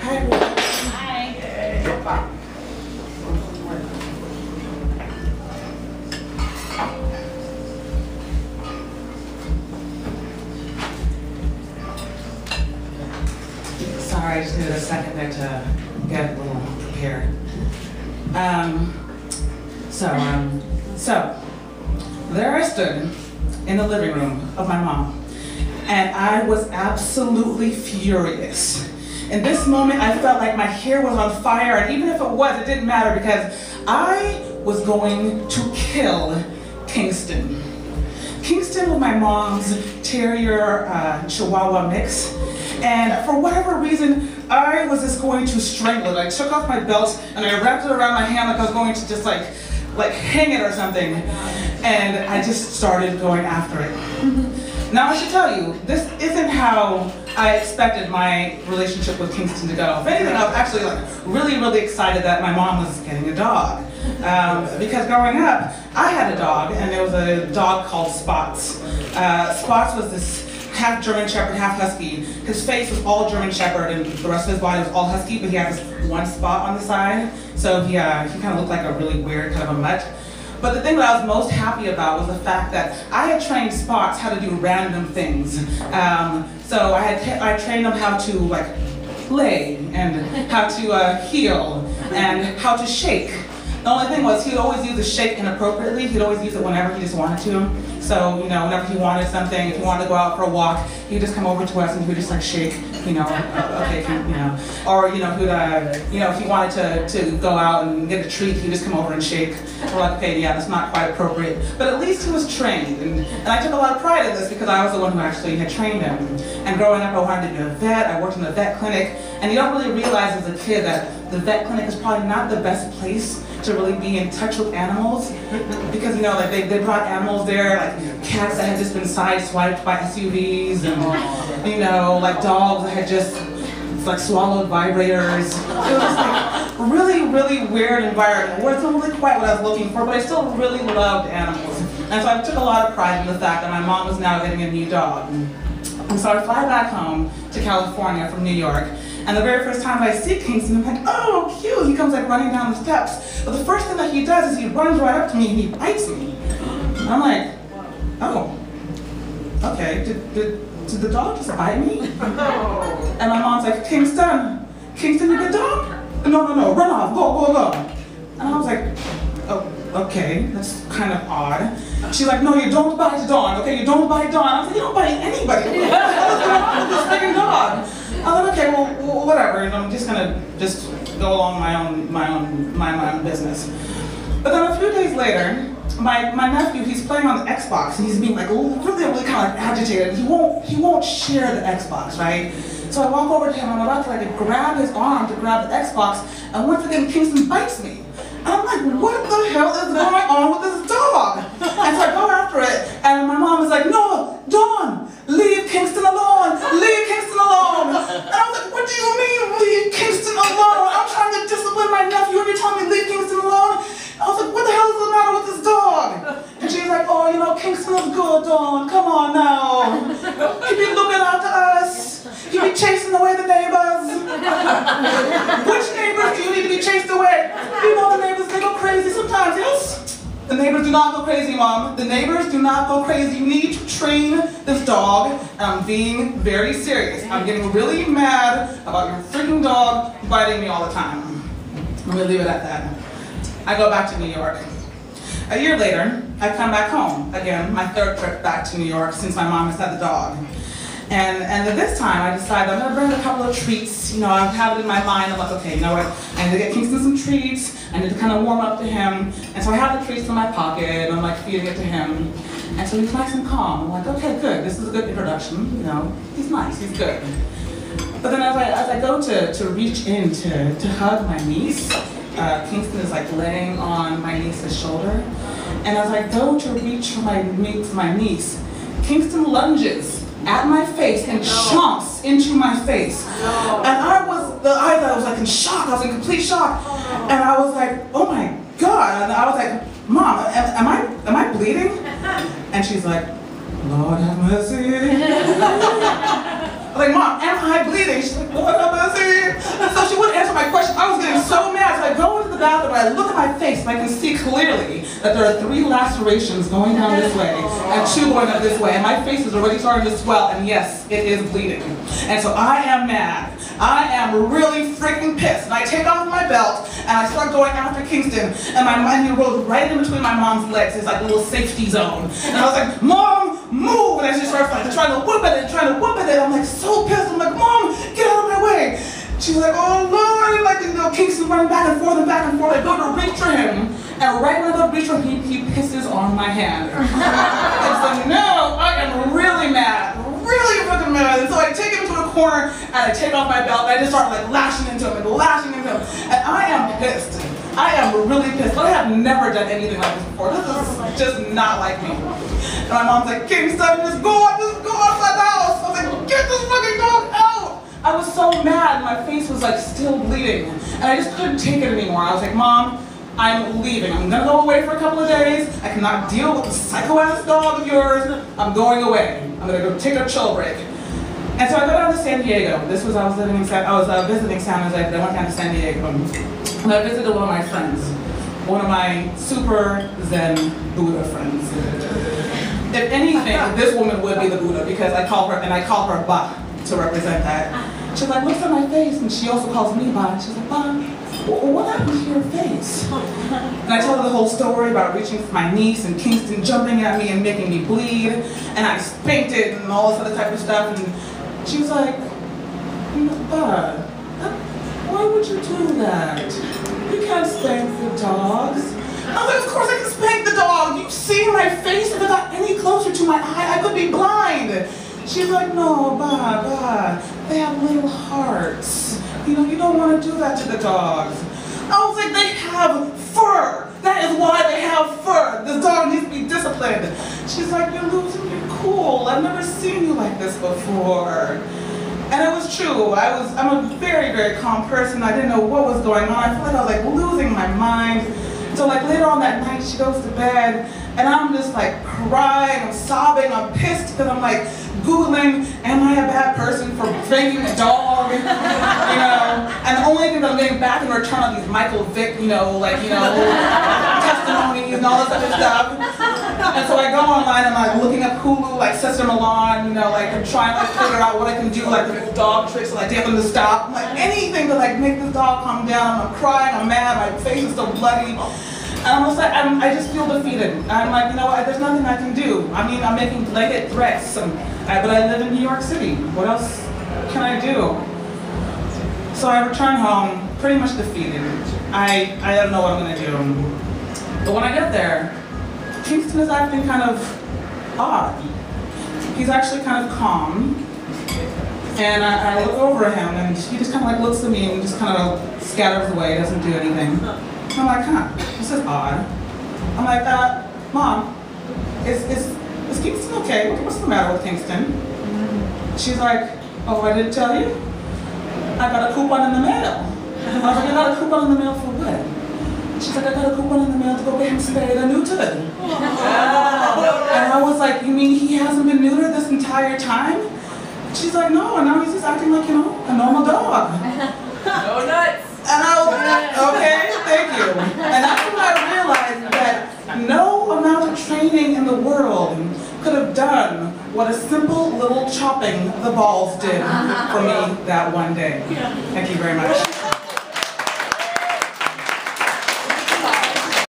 Hi, everyone. Hi. Sorry, I just needed a second there to get a little prepared. So there I stood in the living room of my mom, and I was absolutely furious. In this moment, I felt like my hair was on fire, and even if it was, it didn't matter because I was going to kill Kingston. Kingston was my mom's terrier Chihuahua mix, and for whatever reason, I was just going to strangle it. I took off my belt and I wrapped it around my hand like I was going to just like hang it or something, and I just started going after it. Now I should tell you, this isn't how I expected my relationship with Kingston to go. If anything, I was actually really excited that my mom was getting a dog. Because growing up, I had a dog, and there was a dog called Spots. Spots was this half German Shepherd, half Husky. His face was all German Shepherd, and the rest of his body was all Husky, but he had this one spot on the side. So he kind of looked like a really weird kind of a mutt. But the thing that I was most happy about was the fact that I had trained Spots how to do random things. So I trained him how to lay, and how to heel, and how to shake. The only thing was, he'd always use the shake inappropriately. He'd always use it whenever he just wanted to. So, whenever he wanted something, if he wanted to go out for a walk, he'd just come over to us and he would just shake, okay, or, he would, if he wanted to go out and get a treat, he'd just come over and shake. We're like, okay, yeah, that's not quite appropriate. But at least he was trained, and I took a lot of pride in this because I was the one who actually had trained him. And growing up, I wanted to be a vet. I worked in a vet clinic, and you don't really realize as a kid that the vet clinic is probably not the best place to really be in touch with animals, because they brought animals there, like cats that had just been sideswiped by SUVs, and dogs that had just swallowed vibrators. It was just really weird environment. It wasn't really quite what I was looking for, but I still really loved animals, and so I took a lot of pride in the fact that my mom was now getting a new dog. And so I fly back home to California from New York. And the very first time I see Kingston, I'm like, oh, cute. He comes running down the steps. But the first thing that he does is he runs right up to me and he bites me. And I'm like, oh, okay, did the dog just bite me? And my mom's like, Kingston, you good dog? No, run off, go. And I was like, oh, okay, that's kind of odd. She's like, no, you don't bite Dawn, okay? You don't bite Dawn. I was like, you don't bite anybody. What is going on with this freaking dog? I was like, okay, well, whatever. I'm just gonna go along my own business. But then a few days later, my nephew, he's playing on the Xbox, and he's being really kind of agitated. He won't share the Xbox, right? So I walk over to him, I'm about to grab his arm to grab the Xbox, and once again, Kingston bites me. And I'm like, what the hell is going on with this dog? And so I go after it, and my mom is like, no, Dawn, leave Kingston alone, leave Kingston alone. And I was like, what do you mean, leave Kingston alone? I'm trying to discipline my nephew, and you're telling me leave Kingston alone? I was like, what the hell is the matter with this dog? And she's like, oh, Kingston is good, Dawn, come on now. He be looking after us. He be chasing away the neighbors. Which neighbors do you need to be chased away? The neighbors, they go crazy sometimes, yes? The neighbors do not go crazy, Mom. The neighbors do not go crazy. You need to train this dog. And I'm being very serious. I'm getting really mad about your freaking dog biting me all the time. Let me leave it at that. I go back to New York. A year later, I come back home. Again, my third trip back to New York since my mom has had the dog. And this time I decided I'm gonna bring a couple of treats. I have it in my mind. I'm like, okay, you know what? I need to get Kingston some treats. I need to kind of warm up to him. And so I have the treats in my pocket, and I'm feeding it to him. And so he's nice and calm. I'm like, okay, good. This is a good introduction. He's nice. He's good. But then as I go to reach in to hug my niece, Kingston is laying on my niece's shoulder. And as I go to reach for my niece, Kingston lunges at my face and chomps into my face. And I was in shock. I was in complete shock. And I was like, oh my God. And I was like, Mom, am I bleeding? And she's like, Lord have mercy. I'm like, Mom, am I bleeding? She's like, Lord have mercy. So I look at my face, I can see clearly that there are 3 lacerations going down this way and 2 going up this way, and my face is already starting to swell, and yes, it is bleeding. And so I am mad. I am really freaking pissed. And I take off my belt and I start going after Kingston, and my mind rolls right in between my mom's legs. It's like a little safety zone. And I was like, Mom, move! And I just started like trying to whoop at it, I'm like so pissed. I'm like, Mom, get out of my way. She's like, oh Lord, like, you know, Kingston running back and forth and back and forth. I go to reach for him, and right when I go to reach for him, he pisses on my hand. And so no, I am really mad, really fucking mad. And so I take him to a corner, and I take off my belt, and I just start like lashing into him, and I am pissed. I am really pissed. I have never done anything like this before. This is just not like me. And my mom's like, Kingston, just go outside the house. I was like, get this fucking dog out. I was so mad, my face was like still bleeding, and I just couldn't take it anymore. I was like, Mom, I'm leaving. I'm gonna go away for a couple of days. I cannot deal with the psycho-ass dog of yours. I'm going away. I'm gonna go take a chill break. And so I go down to San Diego. I was visiting San Jose, but I went down to San Diego, and I visited one of my friends, one of my super Zen Buddha friends. If anything, this woman would be the Buddha, because I call her Ba to represent that. She's like, looks at my face, and she also calls me Ba. She's like, Ba, what happened to your face? And I tell her the whole story about reaching for my niece and Kingston jumping at me and making me bleed, and I spanked it and all this other type of stuff. And she was like, Ba, why would you do that? You can't spank the dogs. I was like, of course I can spank the dog. You see my face? If it got any closer to my eye, I could be blind. She's like, no, Ba, they have little hearts. You know, you don't want to do that to the dogs. I was like, they have fur. That is why they have fur. The dog needs to be disciplined. She's like, you're losing your cool. I've never seen you like this before. And it was true. I'm a very, very calm person. I didn't know what was going on. I felt like I was like losing my mind. So like later on that night, she goes to bed, and I'm just like crying, I'm sobbing, I'm pissed because I'm like Googling, am I a bad person for spanking a dog? You know? And the only thing that I'm getting back in return are these Michael Vick, testimonies and all this other stuff. And so I go online and I'm like looking up Hulu, like Sister Milan, like I'm trying to figure out what I can do, like the dog tricks, like get them to stop. Like anything to like make this dog calm down. I'm crying, I'm mad, my face is so bloody. And I'm just like, I just feel defeated. I'm like, you know what, there's nothing I can do. I mean, I'm making blanket threats, but I live in New York City. What else can I do? So I return home, pretty much defeated. I don't know what I'm gonna do. But when I get there, Kingston is acting kind of odd. He's actually kind of calm. And I look over at him, and he just kind of like looks at me and just kind of scatters away, doesn't do anything. I'm like, huh, this is odd. I'm like, Mom, is Kingston okay? What's the matter with Kingston? She's like, oh, I didn't tell you? I got a coupon in the mail. I was like, I got a coupon in the mail for what? She's like, I got a coupon in the mail to go get him spayed and neutered. And I was like, you mean he hasn't been neutered this entire time? She's like, no, and now he's just acting like, a normal dog. No nuts. And I was like, okay, thank you. And that's when I realized that no amount of training in the world could have done what a simple little chopping the balls did for me that one day. Thank you very much.